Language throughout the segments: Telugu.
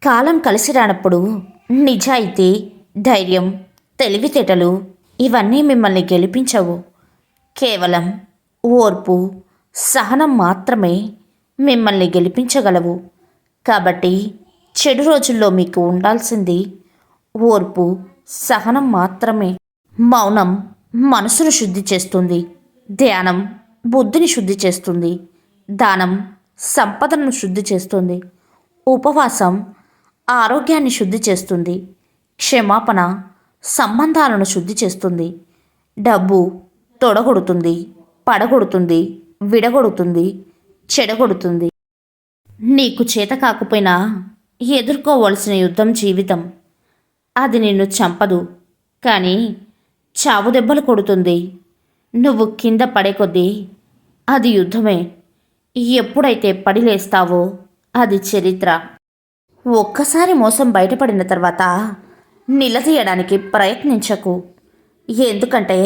కాలం కలిసి రానప్పుడు నిజాయితీ, ధైర్యం, తెలివితేటలు ఇవన్నీ మిమ్మల్ని గెలిపించవు. కేవలం ఓర్పు, సహనం మాత్రమే మిమ్మల్ని గెలిపించగలవు. కాబట్టి చెడు రోజుల్లో మీకు ఉండాల్సింది ఓర్పు, సహనం మాత్రమే. మౌనం మనసును శుద్ధి చేస్తుంది. ధ్యానం బుద్ధిని శుద్ధి చేస్తుంది. దానం సంపదను శుద్ధి చేస్తుంది. ఉపవాసం ఆరోగ్యాన్ని శుద్ధి చేస్తుంది. క్షమాపణ సంబంధాలను శుద్ధి చేస్తుంది. డబ్బు తొడగొడుతుంది, పడగొడుతుంది, విడగొడుతుంది, చెడగొడుతుంది. నీకు చేత కాకపోయినా ఎదుర్కోవలసిన యుద్ధం జీవితం. అది నిన్ను చంపదు, కానీ చావు దెబ్బలు కొడుతుంది. నువ్వు కింద పడే కొద్దీ అది యుద్ధమే. ఎప్పుడైతే పడి లేస్తావో అది చరిత్ర. ఒక్కసారి మోసం బయటపడిన తర్వాత నిలదీయడానికి ప్రయత్నించకు. ఎందుకంటే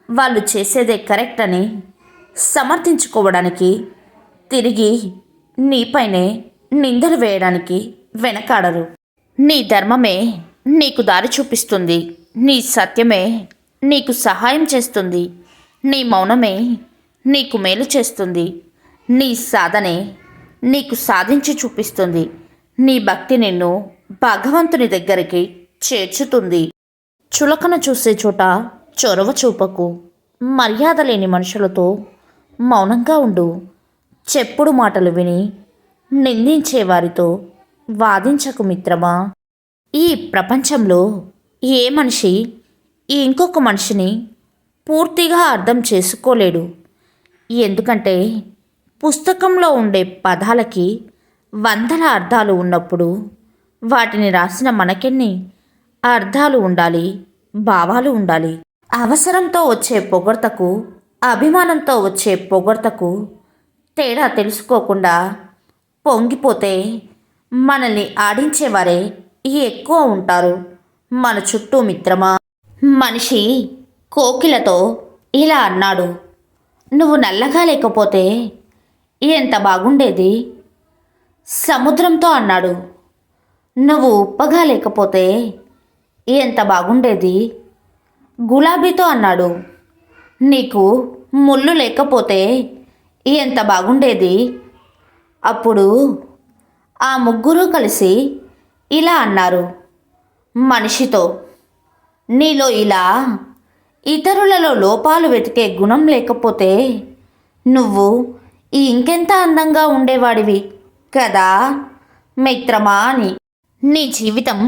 వాళ్ళు చేసేదే కరెక్ట్ అని సమర్థించుకోవడానికి, తిరిగి నీపైనే నిందలు వేయడానికి వెనకాడరు. నీ ధర్మమే నీకు దారి చూపిస్తుంది. నీ సత్యమే నీకు సహాయం చేస్తుంది. నీ మౌనమే నీకు మేలు చేస్తుంది. నీ సాధనే నీకు సాధించి చూపిస్తుంది. నీ భక్తి నిన్ను భగవంతుని దగ్గరికి చేర్చుతుంది. చులకన చూసే చోట చొరవ చూపకు. మర్యాద లేని మనుషులతో మౌనంగా ఉండు. చెప్పుడు మాటలు విని నిందించే వారితో వాదించకు మిత్రమా. ఈ ప్రపంచంలో ఏ మనిషి ఇంకొక మనిషిని పూర్తిగా అర్థం చేసుకోలేడు. ఎందుకంటే పుస్తకంలో ఉండే పదాలకి వందల అర్థాలు ఉన్నప్పుడు వాటిని రాసిన మనకెన్ని అర్థాలు ఉండాలి, భావాలు ఉండాలి. అవసరంతో వచ్చే పొగడ్తకు, అభిమానంతో వచ్చే పొగడ్తకు తేడా తెలుసుకోకుండా పొంగిపోతే మనల్ని ఆడించేవారే ఎక్కువ ఉంటారు మన చుట్టూ మిత్రమా. మనిషి కోకిలతో ఇలా అన్నాడు, నువ్వు నల్లగా లేకపోతే ఎంత బాగుండేది. సముద్రంతో అన్నాడు, నువ్వు ఉప్పగా లేకపోతే ఎంత బాగుండేది. గులాబీతో అన్నాడు, నీకు ముళ్ళు లేకపోతే ఎంత బాగుండేది. అప్పుడు ఆ ముగ్గురు కలిసి ఇలా అన్నారు మనిషితో, నీలో ఇలా ఇతరులలో లోపాలు వెతికే గుణం లేకపోతే నువ్వు ఇంకెంత అందంగా ఉండేవాడివి కదా మిత్రమా అని. నీ జీవితం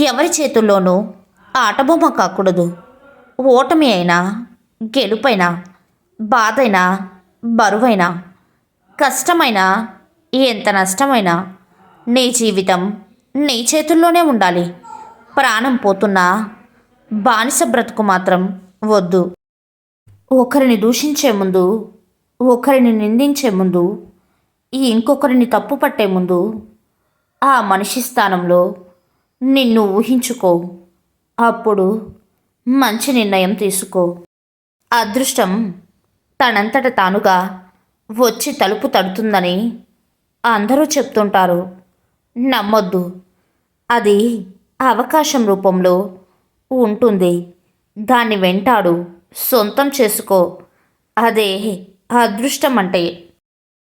ఎవరి చేతుల్లోనూ ఆటబొమ్మ కాకూడదు. ఓటమి అయినా, గెలుపైనా, బాధైనా, బరువైనా, కష్టమైనా, ఎంత నష్టమైనా నీ జీవితం నీ చేతుల్లోనే ఉండాలి. ప్రాణం పోతున్నా బానిస బ్రతుకు మాత్రం వద్దు. ఒకరిని దూషించే ముందు, ఒకరిని నిందించే ముందు, ఇంకొకరిని తప్పు పట్టే ముందు ఆ మనిషి స్థానంలో నిన్ను ఊహించుకో. అప్పుడు మంచి నిర్ణయం తీసుకో. అదృష్టం తనంతట తానుగా వచ్చి తలుపు తడుతుందని అందరూ చెప్తుంటారు. నమ్మొద్దు. అది అవకాశం రూపంలో ఉంటుంది. దాన్ని వెంటాడు, సొంతం చేసుకో. అదే అదృష్టం అంటే.